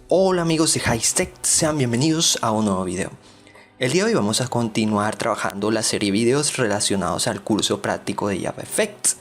Hola amigos de Hightech, sean bienvenidos a un nuevo video. El día de hoy vamos a continuar trabajando la serie de videos relacionados al curso práctico de JavaFX.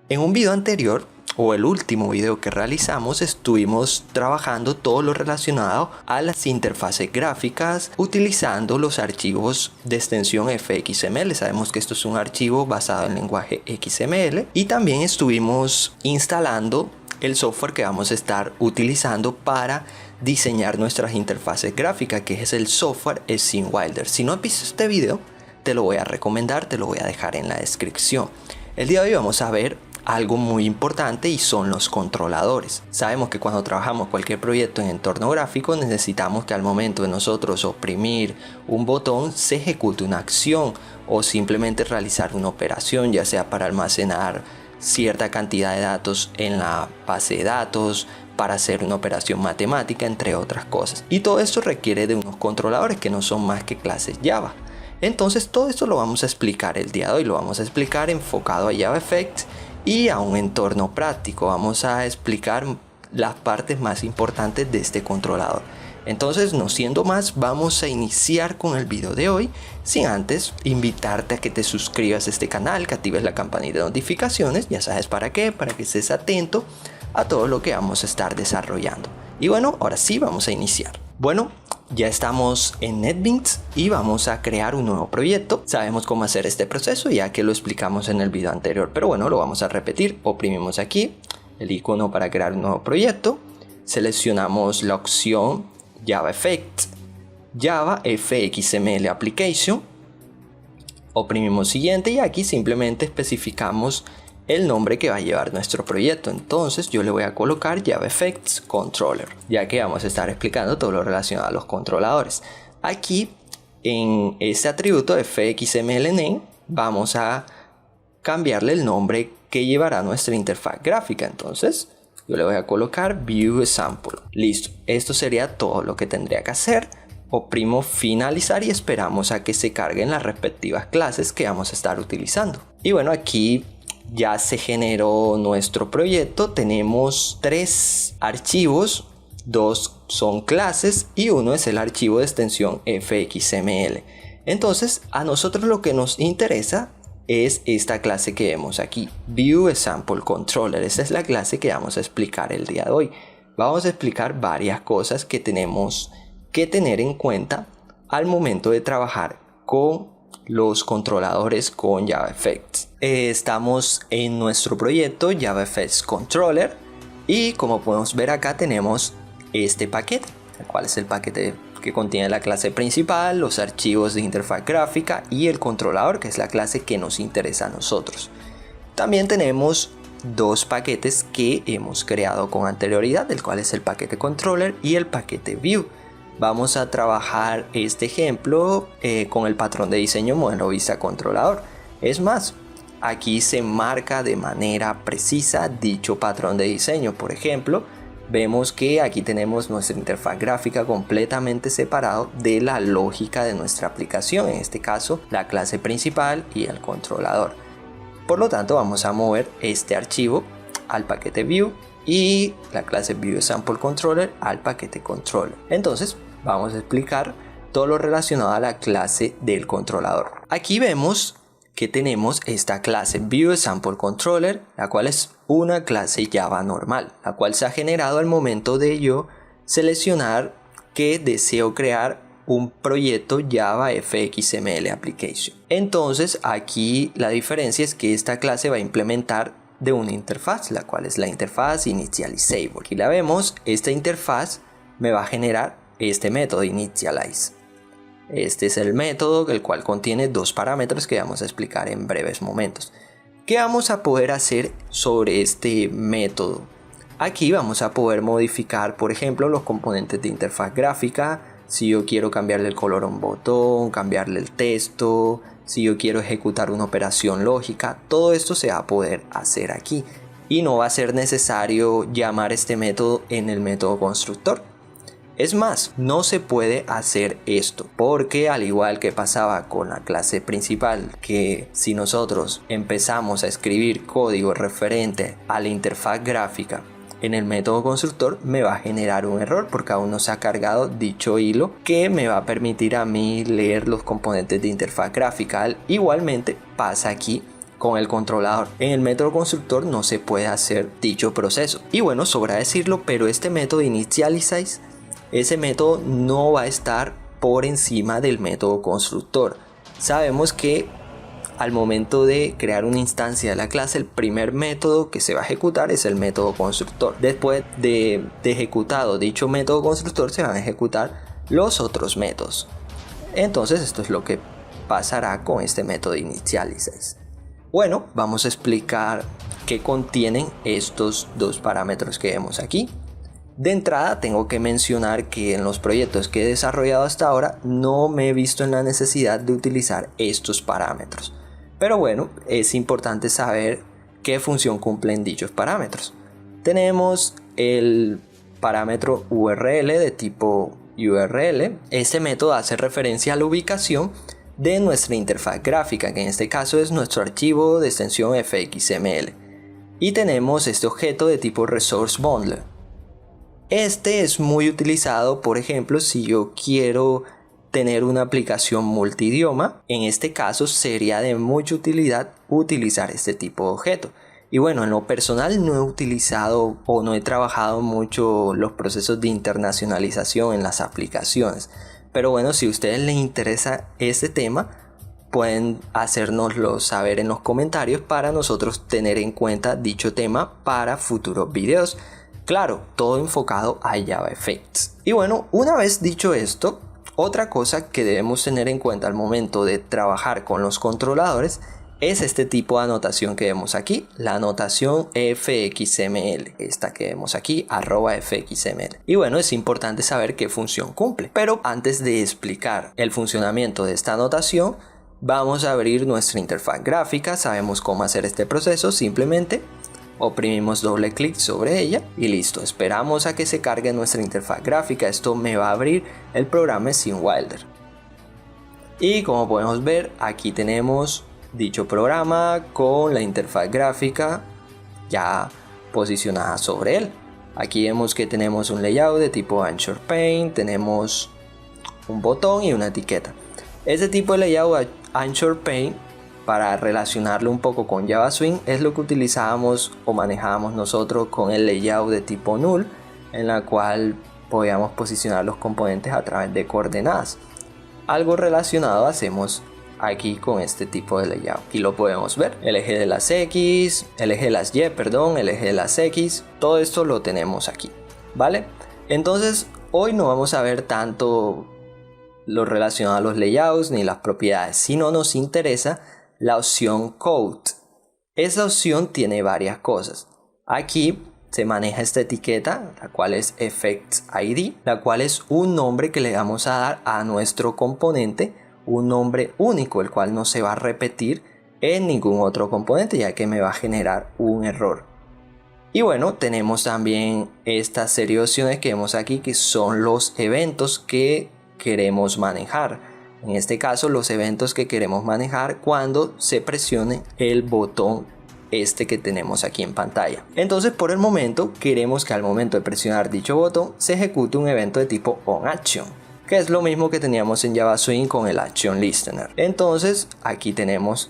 En un video anterior, o el último video que realizamos, estuvimos trabajando todo lo relacionado a las interfaces gráficas utilizando los archivos de extensión fxml. Sabemos que esto es un archivo basado en lenguaje XML, y también estuvimos instalando el software que vamos a estar utilizando para diseñar nuestras interfaces gráficas, que es el software SceneWilder. Si no has visto este video, te lo voy a recomendar, te lo voy a dejar en la descripción. El día de hoy vamos a ver algo muy importante y son los controladores. Sabemos que cuando trabajamos cualquier proyecto en entorno gráfico necesitamos que al momento de nosotros oprimir un botón se ejecute una acción o simplemente realizar una operación, ya sea para almacenar cierta cantidad de datos en la base de datos, para hacer una operación matemática, entre otras cosas. Y todo esto requiere de unos controladores que no son más que clases Java. Entonces todo esto lo vamos a explicar el día de hoy, lo vamos a explicar enfocado a JavaFX y a un entorno práctico. Vamos a explicar las partes más importantes de este controlador. Entonces, no siendo más, vamos a iniciar con el video de hoy, sin antes invitarte a que te suscribas a este canal, que actives la campanita de notificaciones. Ya sabes para qué, para que estés atento a todo lo que vamos a estar desarrollando. Y bueno, ahora sí vamos a iniciar. Bueno, ya estamos en NetBeans y vamos a crear un nuevo proyecto. Sabemos cómo hacer este proceso ya que lo explicamos en el video anterior, pero bueno, lo vamos a repetir. Oprimimos aquí el icono para crear un nuevo proyecto, seleccionamos la opción JavaFX, Java FXML Application, oprimimos siguiente y aquí simplemente especificamos el nombre que va a llevar nuestro proyecto. Entonces yo le voy a colocar JavaFX Controller, ya que vamos a estar explicando todo lo relacionado a los controladores. Aquí en este atributo fxml-name vamos a cambiarle el nombre que llevará nuestra interfaz gráfica. Entonces yo le voy a colocar View Sample. Listo, esto sería todo lo que tendría que hacer. Oprimo finalizar y esperamos a que se carguen las respectivas clases que vamos a estar utilizando. Y bueno, aquí ya se generó nuestro proyecto. Tenemos 3 archivos, 2 son clases y uno es el archivo de extensión fxml. Entonces a nosotros lo que nos interesa es esta clase que vemos aquí, ViewExampleController. Esta es la clase que vamos a explicar el día de hoy. Vamos a explicar varias cosas que tenemos que tener en cuenta al momento de trabajar con los controladores con JavaFX. Estamos en nuestro proyecto JavaFX Controller y como podemos ver acá tenemos este paquete, el cual es el paquete que contiene la clase principal, los archivos de interfaz gráfica y el controlador, que es la clase que nos interesa a nosotros. También tenemos 2 paquetes que hemos creado con anterioridad, el cual es el paquete controller y el paquete view. Vamos a trabajar este ejemplo con el patrón de diseño modelo vista controlador. Es más, aquí se marca de manera precisa dicho patrón de diseño. Por ejemplo, vemos que aquí tenemos nuestra interfaz gráfica completamente separado de la lógica de nuestra aplicación, en este caso la clase principal y el controlador. Por lo tanto, vamos a mover este archivo al paquete view y la clase ViewExampleController al paquete controller. Entonces vamos a explicar todo lo relacionado a la clase del controlador. Aquí vemos que tenemos esta clase ViewExampleController, la cual es una clase Java normal, la cual se ha generado al momento de yo seleccionar que deseo crear un proyecto Java FXML Application. Entonces aquí la diferencia es que esta clase va a implementar de una interfaz, la cual es la interfaz Initializable. Aquí la vemos, esta interfaz me va a generar este método Initialize. Este es el método el cual contiene 2 parámetros que vamos a explicar en breves momentos. ¿Qué vamos a poder hacer sobre este método? Aquí vamos a poder modificar, por ejemplo, los componentes de interfaz gráfica. Si yo quiero cambiarle el color a un botón, cambiarle el texto, si yo quiero ejecutar una operación lógica, todo esto se va a poder hacer aquí. Y no va a ser necesario llamar este método en el método constructor. Es más, no se puede hacer esto porque, al igual que pasaba con la clase principal, que si nosotros empezamos a escribir código referente a la interfaz gráfica en el método constructor me va a generar un error porque aún no se ha cargado dicho hilo que me va a permitir a mí leer los componentes de interfaz gráfica. Igualmente pasa aquí con el controlador. En el método constructor no se puede hacer dicho proceso. Y bueno, sobra decirlo, pero este método initialize, ese método no va a estar por encima del método constructor. Sabemos que al momento de crear una instancia de la clase, el primer método que se va a ejecutar es el método constructor. Después de ejecutado dicho método constructor, se van a ejecutar los otros métodos. Entonces esto es lo que pasará con este método initialize. Bueno, vamos a explicar qué contienen estos dos parámetros que vemos aquí. De entrada tengo que mencionar que en los proyectos que he desarrollado hasta ahora no me he visto en la necesidad de utilizar estos parámetros. Pero bueno, es importante saber qué función cumplen dichos parámetros. Tenemos el parámetro URL de tipo URL. Este método hace referencia a la ubicación de nuestra interfaz gráfica, que en este caso es nuestro archivo de extensión fxml. Y tenemos este objeto de tipo resource bundle. Este es muy utilizado, por ejemplo, si yo quiero tener una aplicación multidioma. En este caso sería de mucha utilidad utilizar este tipo de objeto. Y bueno, en lo personal no he utilizado o no he trabajado mucho los procesos de internacionalización en las aplicaciones. Pero bueno, si a ustedes les interesa este tema, pueden hacérnoslo saber en los comentarios para nosotros tener en cuenta dicho tema para futuros videos. Claro, todo enfocado a JavaFX. Y bueno, una vez dicho esto, otra cosa que debemos tener en cuenta al momento de trabajar con los controladores es este tipo de anotación que vemos aquí, la anotación fxml, esta que vemos aquí, @fxml. Y bueno, es importante saber qué función cumple. Pero antes de explicar el funcionamiento de esta anotación, vamos a abrir nuestra interfaz gráfica. Sabemos cómo hacer este proceso, simplemente oprimimos doble clic sobre ella y listo. Esperamos a que se cargue nuestra interfaz gráfica. Esto me va a abrir el programa SceneWilder. Y como podemos ver, aquí tenemos dicho programa con la interfaz gráfica ya posicionada sobre él. Aquí vemos que tenemos un layout de tipo Anchor Paint, tenemos un botón y una etiqueta. Este tipo de layout Anchor Paint, para relacionarlo un poco con Java Swing, es lo que utilizábamos o manejábamos nosotros con el layout de tipo null, en la cual podíamos posicionar los componentes a través de coordenadas. Algo relacionado hacemos aquí con este tipo de layout. Aquí lo podemos ver, el eje de las X, el eje de las Y, perdón, el eje de las X, todo esto lo tenemos aquí, ¿vale? Entonces hoy no vamos a ver tanto lo relacionado a los layouts ni las propiedades, sino nos interesa la opción Code. Esa opción tiene varias cosas. Aquí se maneja esta etiqueta, la cual es Effects ID, la cual es un nombre que le vamos a dar a nuestro componente, un nombre único, el cual no se va a repetir en ningún otro componente, ya que me va a generar un error. Y bueno, tenemos también esta serie de opciones que vemos aquí, que son los eventos que queremos manejar. En este caso, los eventos que queremos manejar cuando se presione el botón este que tenemos aquí en pantalla. Entonces, por el momento, queremos que al momento de presionar dicho botón se ejecute un evento de tipo onAction, que es lo mismo que teníamos en Java Swing con el Action Listener. Entonces, aquí tenemos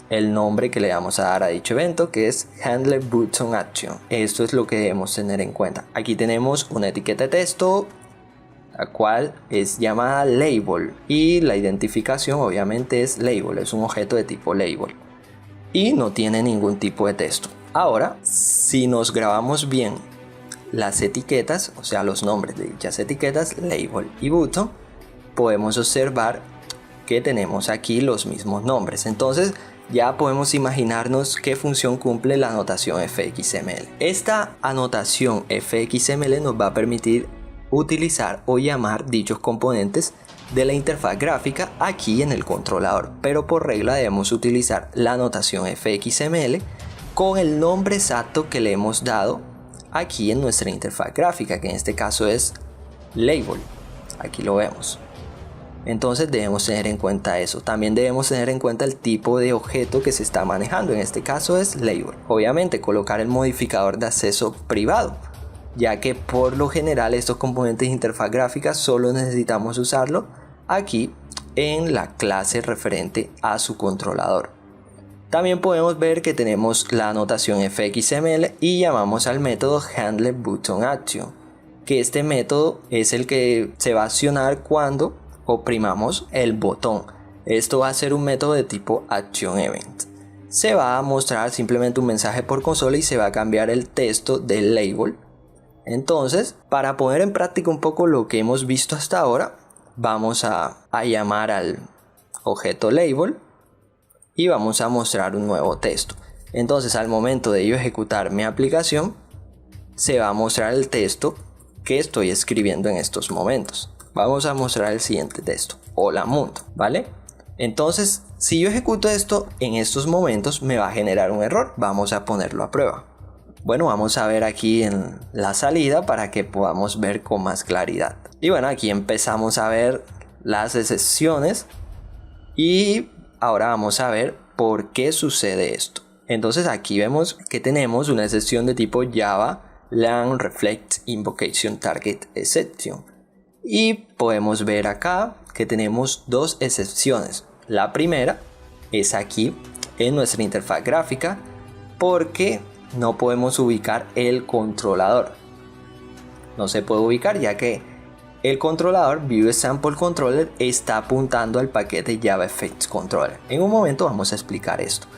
el nombre que le vamos a dar a dicho evento, que es Handle Button Action. Esto es lo que debemos tener en cuenta. Aquí tenemos una etiqueta de texto, la cual es llamada label, y la identificación obviamente es label, es un objeto de tipo label y no tiene ningún tipo de texto. Ahora, si nos grabamos bien las etiquetas, o sea los nombres de dichas etiquetas, label y button, podemos observar que tenemos aquí los mismos nombres. Entonces ya podemos imaginarnos qué función cumple la anotación fxml. Esta anotación fxml nos va a permitir utilizar o llamar dichos componentes de la interfaz gráfica aquí en el controlador, pero por regla debemos utilizar la anotación fxml con el nombre exacto que le hemos dado aquí en nuestra interfaz gráfica, que en este caso es label. Aquí lo vemos. Entonces debemos tener en cuenta eso. También debemos tener en cuenta el tipo de objeto que se está manejando, en este caso es label. Obviamente colocar el modificador de acceso privado, ya que por lo general estos componentes de interfaz gráfica solo necesitamos usarlo aquí en la clase referente a su controlador. También podemos ver que tenemos la anotación fxml y llamamos al método handleButtonAction, que este método es el que se va a accionar cuando oprimamos el botón. Esto va a ser un método de tipo actionEvent. Se va a mostrar simplemente un mensaje por consola y se va a cambiar el texto del label. Entonces, para poner en práctica un poco lo que hemos visto hasta ahora, vamos a llamar al objeto label y vamos a mostrar un nuevo texto. Entonces, al momento de yo ejecutar mi aplicación, se va a mostrar el texto que estoy escribiendo en estos momentos. Vamos a mostrar el siguiente texto: hola mundo, ¿vale? Entonces, si yo ejecuto esto en estos momentos, me va a generar un error. Vamos a ponerlo a prueba. Bueno, vamos a ver aquí en la salida para que podamos ver con más claridad. Y bueno, aquí empezamos a ver las excepciones y ahora vamos a ver por qué sucede esto. Entonces aquí vemos que tenemos una excepción de tipo Java Lang Reflect Invocation Target Exception. Y podemos ver acá que tenemos dos excepciones. La primera es aquí en nuestra interfaz gráfica porque no podemos ubicar el controlador. No se puede ubicar ya que el controlador ViewSampleController está apuntando al paquete JavaFX Controller. En un momento vamos a explicar esto.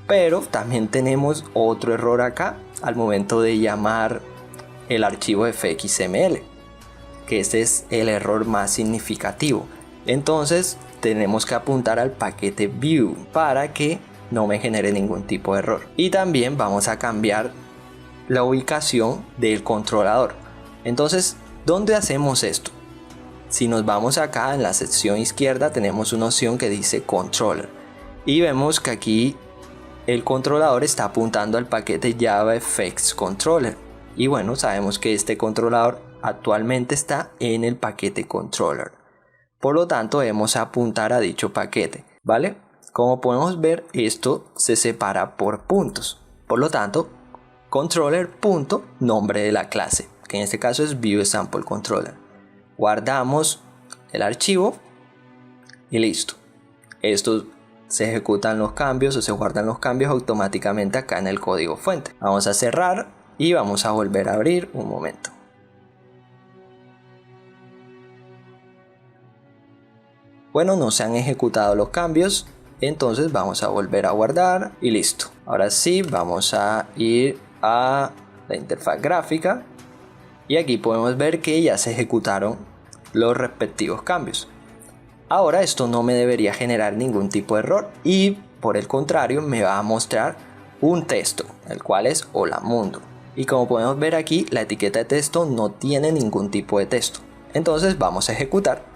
Pero también tenemos otro error acá al momento de llamar el archivo fxml, que este es el error más significativo. Entonces tenemos que apuntar al paquete view para que no me genere ningún tipo de error. Y también vamos a cambiar la ubicación del controlador. Entonces, ¿dónde hacemos esto? Si nos vamos acá en la sección izquierda, tenemos una opción que dice controller y vemos que aquí el controlador está apuntando al paquete JavaFX Controller. Y bueno, sabemos que este controlador actualmente está en el paquete controller. Por lo tanto, debemos apuntar a dicho paquete, ¿vale? Como podemos ver, esto se separa por puntos. Por lo tanto, controller.nombre de la clase, que en este caso es ViewSampleController. Guardamos el archivo y listo. Esto se ejecutan los cambios o se guardan los cambios automáticamente acá en el código fuente. Vamos a cerrar y vamos a volver a abrir un momento. Bueno, no se han ejecutado los cambios, entonces vamos a volver a guardar y listo. Ahora sí, vamos a ir a la interfaz gráfica y aquí podemos ver que ya se ejecutaron los respectivos cambios. Ahora esto no me debería generar ningún tipo de error y por el contrario me va a mostrar un texto, el cual es hola mundo. Y como podemos ver aquí, la etiqueta de texto no tiene ningún tipo de texto. Entonces vamos a ejecutar.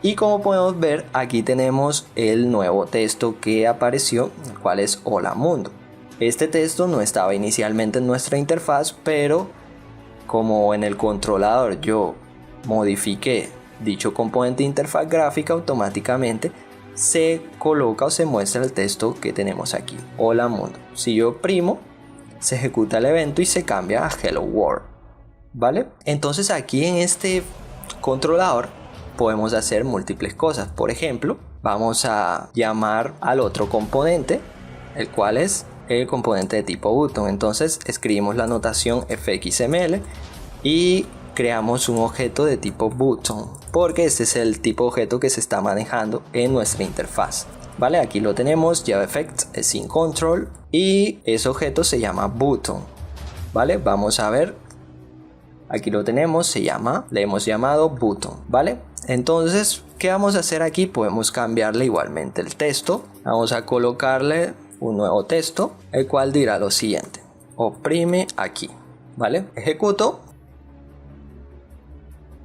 Y como podemos ver, aquí tenemos el nuevo texto que apareció, el cual es hola mundo. Este texto no estaba inicialmente en nuestra interfaz, pero como en el controlador yo modifiqué dicho componente de interfaz gráfica, automáticamente se coloca o se muestra el texto que tenemos aquí, hola mundo. Si yo oprimo, se ejecuta el evento y se cambia a hello world, ¿vale? Entonces aquí en este controlador podemos hacer múltiples cosas. Por ejemplo, vamos a llamar al otro componente, el cual es el componente de tipo button. Entonces escribimos la notación fxml y creamos un objeto de tipo button, porque este es el tipo de objeto que se está manejando en nuestra interfaz. Vale, aquí lo tenemos, JavaFX sin control y ese objeto se llama button. Vale, vamos a ver. Aquí lo tenemos, le hemos llamado button, ¿vale? Entonces, ¿qué vamos a hacer aquí? Podemos cambiarle igualmente el texto. Vamos a colocarle un nuevo texto, el cual dirá lo siguiente: oprime aquí, ¿vale? Ejecuto.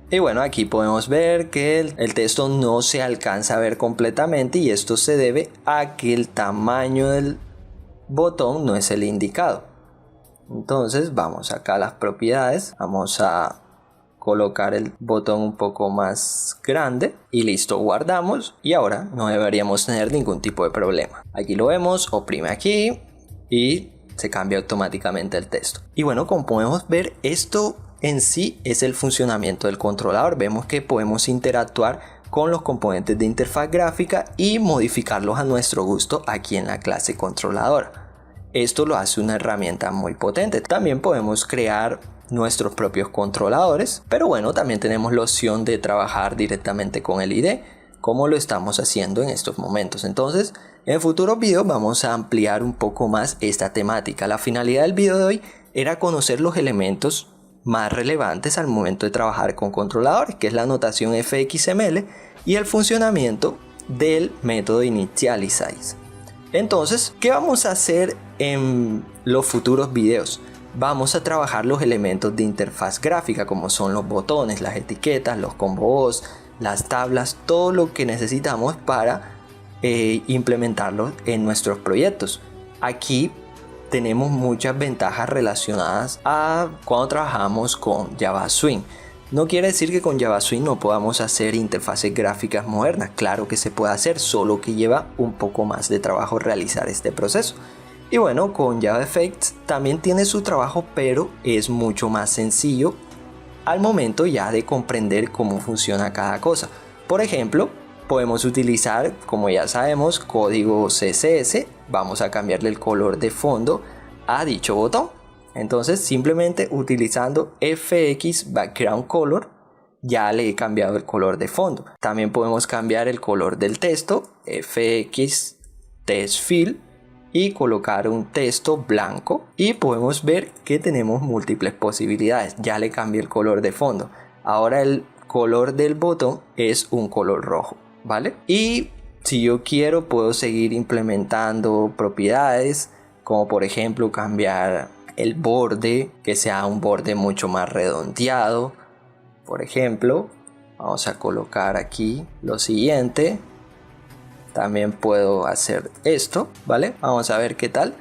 Y bueno, aquí podemos ver que el texto no se alcanza a ver completamente y esto se debe a que el tamaño del botón no es el indicado. Entonces vamos acá a las propiedades, vamos a colocar el botón un poco más grande y listo, guardamos y ahora no deberíamos tener ningún tipo de problema. Aquí lo vemos, oprime aquí y se cambia automáticamente el texto. Y bueno, como podemos ver, esto en sí es el funcionamiento del controlador. Vemos que podemos interactuar con los componentes de interfaz gráfica y modificarlos a nuestro gusto aquí en la clase controlador. Esto lo hace una herramienta muy potente. También podemos crear nuestros propios controladores, pero bueno, también tenemos la opción de trabajar directamente con el IDE, como lo estamos haciendo en estos momentos. Entonces, en futuros videos vamos a ampliar un poco más esta temática. La finalidad del video de hoy era conocer los elementos más relevantes al momento de trabajar con controladores, que es la notación fxml y el funcionamiento del método initialize. Entonces, ¿qué vamos a hacer en los futuros videos? Vamos a trabajar los elementos de interfaz gráfica, como son los botones, las etiquetas, los combos, las tablas, todo lo que necesitamos para implementarlo en nuestros proyectos. Aquí tenemos muchas ventajas relacionadas a cuando trabajamos con Java Swing. No quiere decir que con Java Swing no podamos hacer interfaces gráficas modernas. Claro que se puede hacer, solo que lleva un poco más de trabajo realizar este proceso. Y bueno, con JavaFX también tiene su trabajo, pero es mucho más sencillo al momento ya de comprender cómo funciona cada cosa. Por ejemplo, podemos utilizar, como ya sabemos, código CSS. Vamos a cambiarle el color de fondo a dicho botón. Entonces, simplemente utilizando FX Background Color, ya le he cambiado el color de fondo. También podemos cambiar el color del texto, FX Text Fill, y colocar un texto blanco. Y podemos ver que tenemos múltiples posibilidades. Ya le cambié el color de fondo. Ahora el color del botón es un color rojo, ¿vale? Y si yo quiero, puedo seguir implementando propiedades, como por ejemplo cambiar el borde, que sea un borde mucho más redondeado. Por ejemplo, vamos a colocar aquí lo siguiente. También puedo hacer esto, ¿vale? Vamos a ver qué tal.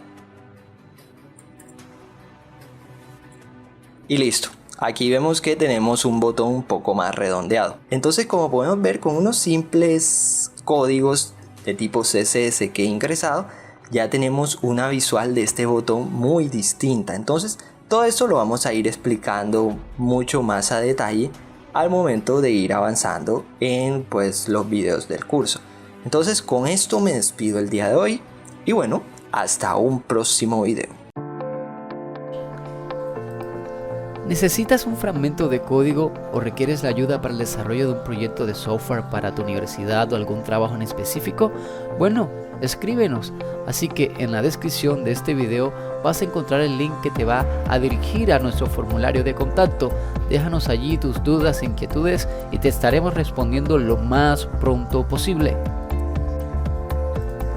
Y listo. Aquí vemos que tenemos un botón un poco más redondeado. Entonces, como podemos ver, con unos simples códigos de tipo CSS que he ingresado, ya tenemos una visual de este botón muy distinta. Entonces, todo esto lo vamos a ir explicando mucho más a detalle al momento de ir avanzando en los videos del curso. Entonces, con esto me despido el día de hoy y bueno, hasta un próximo video. ¿Necesitas un fragmento de código o requieres la ayuda para el desarrollo de un proyecto de software para tu universidad o algún trabajo en específico? Bueno, escríbenos. Así que en la descripción de este video vas a encontrar el link que te va a dirigir a nuestro formulario de contacto. Déjanos allí tus dudas e inquietudes y te estaremos respondiendo lo más pronto posible.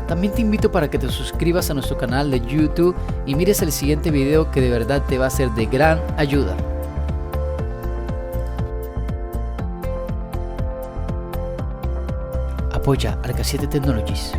También te invito para que te suscribas a nuestro canal de YouTube y mires el siguiente video que de verdad te va a ser de gran ayuda. Apoya Arca 7 Technologies.